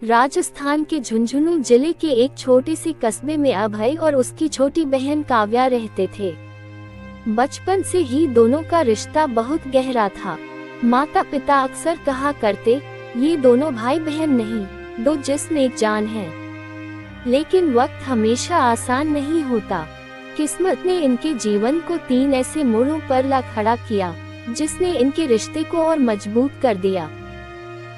राजस्थान के झुंझुनू जिले के एक छोटे से कस्बे में अभय और उसकी छोटी बहन काव्या रहते थे। बचपन से ही दोनों का रिश्ता बहुत गहरा था। माता पिता अक्सर कहा करते, ये दोनों भाई बहन नहीं, दो जिस्म एक जान हैं। लेकिन वक्त हमेशा आसान नहीं होता। किस्मत ने इनके जीवन को 3 ऐसे मोड़ों पर ला खड़ा किया, जिसने इनके रिश्ते को और मजबूत कर दिया।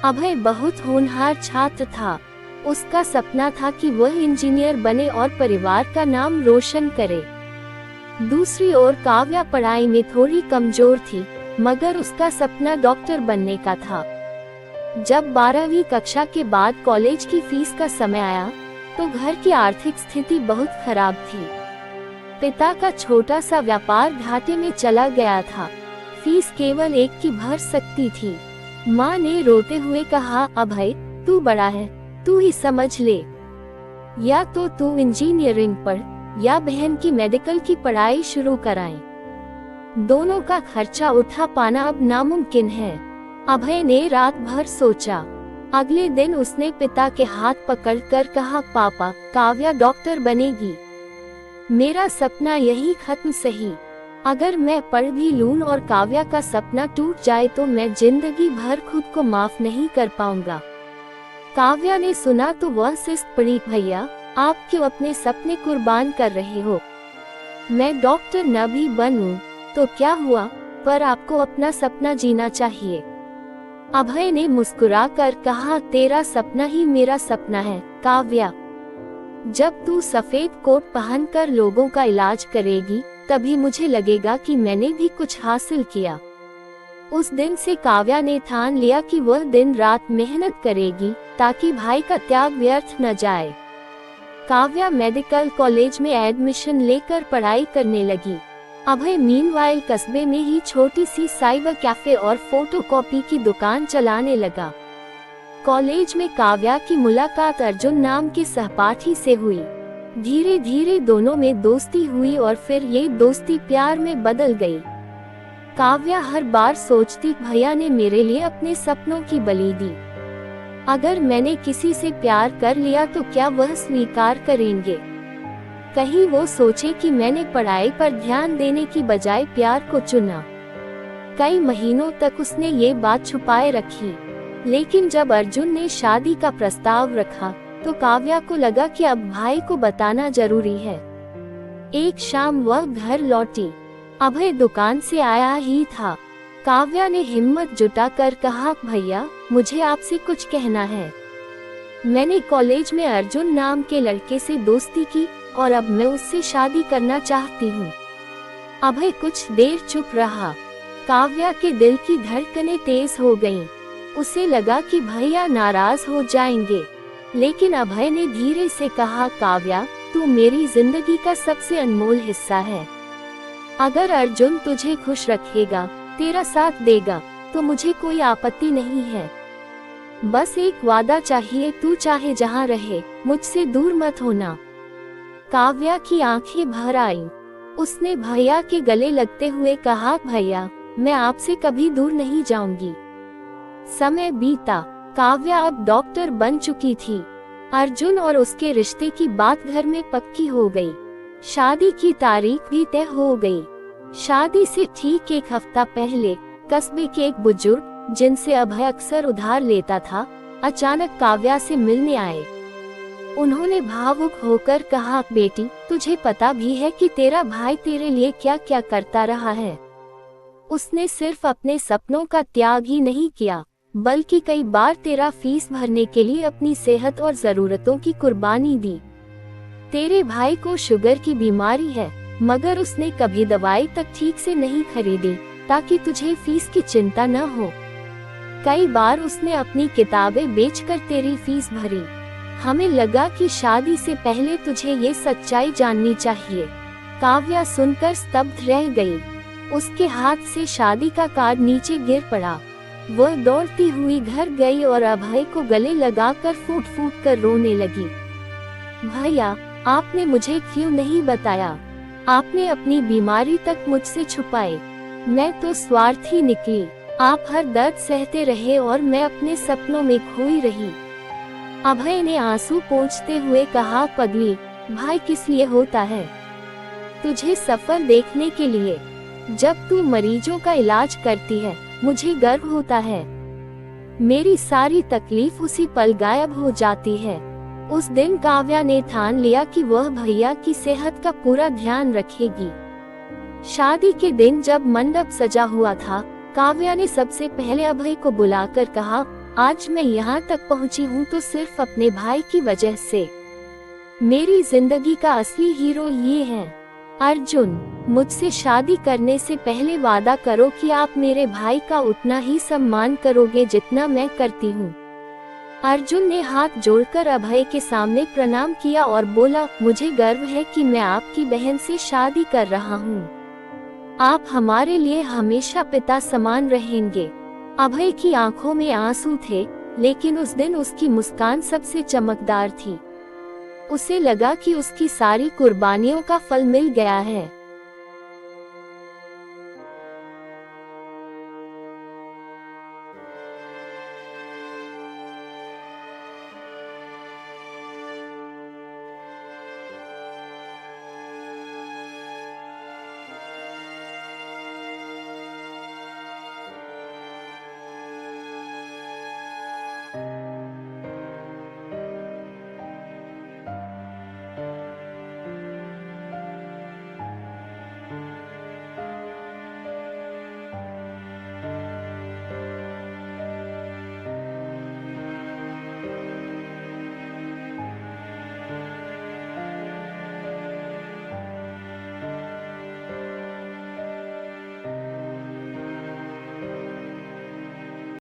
अभय बहुत होनहार छात्र था। उसका सपना था कि वह इंजीनियर बने और परिवार का नाम रोशन करे। दूसरी ओर काव्या पढ़ाई में थोड़ी कमजोर थी, मगर उसका सपना डॉक्टर बनने का था। जब 12वीं कक्षा के बाद कॉलेज की फीस का समय आया, तो घर की आर्थिक स्थिति बहुत खराब थी। पिता का छोटा सा व्यापार घाटे में चला गया था। फीस केवल एक की भर सकती थी। माँ ने रोते हुए कहा, अभय तू बड़ा है, तू ही समझ ले। या तो तू इंजीनियरिंग पढ़ या बहन की मेडिकल की पढ़ाई शुरू कराएं। दोनों का खर्चा उठा पाना अब नामुमकिन है। अभय ने रात भर सोचा। अगले दिन उसने पिता के हाथ पकड़कर कहा, पापा काव्या डॉक्टर बनेगी। मेरा सपना यही खत्म सही। अगर मैं पढ़ भी लूं और काव्या का सपना टूट जाए तो मैं जिंदगी भर खुद को माफ नहीं कर पाऊंगा। काव्या ने सुना तो वह सिसक पड़ी, भैया आप क्यों अपने सपने कुर्बान कर रहे हो? मैं डॉक्टर न भी बनूं तो क्या हुआ, पर आपको अपना सपना जीना चाहिए। अभय ने मुस्कुराकर कहा, तेरा सपना ही मेरा सपना है काव्या। जब तू सफेद कोट पहनकर लोगों का इलाज करेगी, तभी मुझे लगेगा कि मैंने भी कुछ हासिल किया। उस दिन से काव्या ने ठान लिया कि वह दिन रात मेहनत करेगी, ताकि भाई का त्याग व्यर्थ न जाए। काव्या मेडिकल कॉलेज में एडमिशन लेकर पढ़ाई करने लगी। अभय मीनवाइल कस्बे में ही छोटी सी साइबर कैफे और फोटोकॉपी की दुकान चलाने लगा। कॉलेज में काव्या की मुलाकात अर्जुन नाम के सहपाठी से हुई। धीरे धीरे दोनों में दोस्ती हुई और फिर ये दोस्ती प्यार में बदल गई। काव्या हर बार सोचती, भैया ने मेरे लिए अपने सपनों की बलि दी। अगर मैंने किसी से प्यार कर लिया तो क्या वह स्वीकार करेंगे? कहीं वो सोचे कि मैंने पढ़ाई पर ध्यान देने की बजाय प्यार को चुना। कई महीनों तक उसने ये बात छुपाए रखी, लेकिन जब अर्जुन ने शादी का प्रस्ताव रखा तो काव्या को लगा कि अब भाई को बताना जरूरी है। एक शाम वह घर लौटी। अभय दुकान से आया ही था। काव्या ने हिम्मत जुटाकर कहा, भैया मुझे आपसे कुछ कहना है। मैंने कॉलेज में अर्जुन नाम के लड़के से दोस्ती की और अब मैं उससे शादी करना चाहती हूँ। अभय कुछ देर चुप रहा। काव्या के दिल की धड़कनें तेज हो गईं। उसे लगा कि भैया नाराज हो जाएंगे, लेकिन अभय ने धीरे से कहा, काव्या तू मेरी जिंदगी का सबसे अनमोल हिस्सा है। अगर अर्जुन तुझे खुश रखेगा, तेरा साथ देगा, तो मुझे कोई आपत्ति नहीं है। बस एक वादा चाहिए, तू चाहे जहाँ रहे, मुझसे दूर मत होना। काव्या की आंखें भर आईं। उसने भैया के गले लगते हुए कहा, भैया मैं आपसे कभी दूर नहीं जाऊंगी। समय बीता। काव्या अब डॉक्टर बन चुकी थी। अर्जुन और उसके रिश्ते की बात घर में पक्की हो गई। शादी की तारीख भी तय हो गई। शादी से ठीक 1 हफ्ता पहले कस्बे के एक बुजुर्ग, जिनसे अभय अक्सर उधार लेता था, अचानक काव्या से मिलने आए। उन्होंने भावुक होकर कहा, बेटी तुझे पता भी है कि तेरा भाई तेरे लिए क्या क्या करता रहा है? उसने सिर्फ अपने सपनों का त्याग ही नहीं किया, बल्कि कई बार तेरा फीस भरने के लिए अपनी सेहत और जरूरतों की कुर्बानी दी। तेरे भाई को शुगर की बीमारी है, मगर उसने कभी दवाई तक ठीक से नहीं खरीदी, ताकि तुझे फीस की चिंता न हो। कई बार उसने अपनी किताबें बेचकर तेरी फीस भरी। हमें लगा कि शादी से पहले तुझे ये सच्चाई जाननी चाहिए। काव्या सुनकर स्तब्ध रह गई। उसके हाथ से शादी का कार्ड नीचे गिर पड़ा। वह दौड़ती हुई घर गई और अभय को गले लगाकर फूट फूट कर रोने लगी। भैया आपने मुझे क्यों नहीं बताया? आपने अपनी बीमारी तक मुझसे छुपाई। मैं तो स्वार्थी निकली। आप हर दर्द सहते रहे और मैं अपने सपनों में खोई रही। अभय ने आंसू पोंछते हुए कहा, पगली, भाई किस लिए होता है? तुझे सफल देखने के लिए। जब तू मरीजों का इलाज करती है, मुझे गर्व होता है। मेरी सारी तकलीफ उसी पल गायब हो जाती है। उस दिन काव्या ने ठान लिया कि वह भैया की सेहत का पूरा ध्यान रखेगी। शादी के दिन जब मंडप सजा हुआ था, काव्या ने सबसे पहले अभय को बुलाकर कहा, आज मैं यहाँ तक पहुँची हूँ तो सिर्फ अपने भाई की वजह से। मेरी जिंदगी का असली हीरो ये है। अर्जुन, मुझसे शादी करने से पहले वादा करो कि आप मेरे भाई का उतना ही सम्मान करोगे जितना मैं करती हूँ। अर्जुन ने हाथ जोड़कर अभय के सामने प्रणाम किया और बोला, मुझे गर्व है कि मैं आपकी बहन से शादी कर रहा हूँ। आप हमारे लिए हमेशा पिता समान रहेंगे। अभय की आंखों में आंसू थे, लेकिन उस दिन उसकी मुस्कान सबसे चमकदार थी। उसे लगा कि उसकी सारी कुर्बानियों का फल मिल गया है।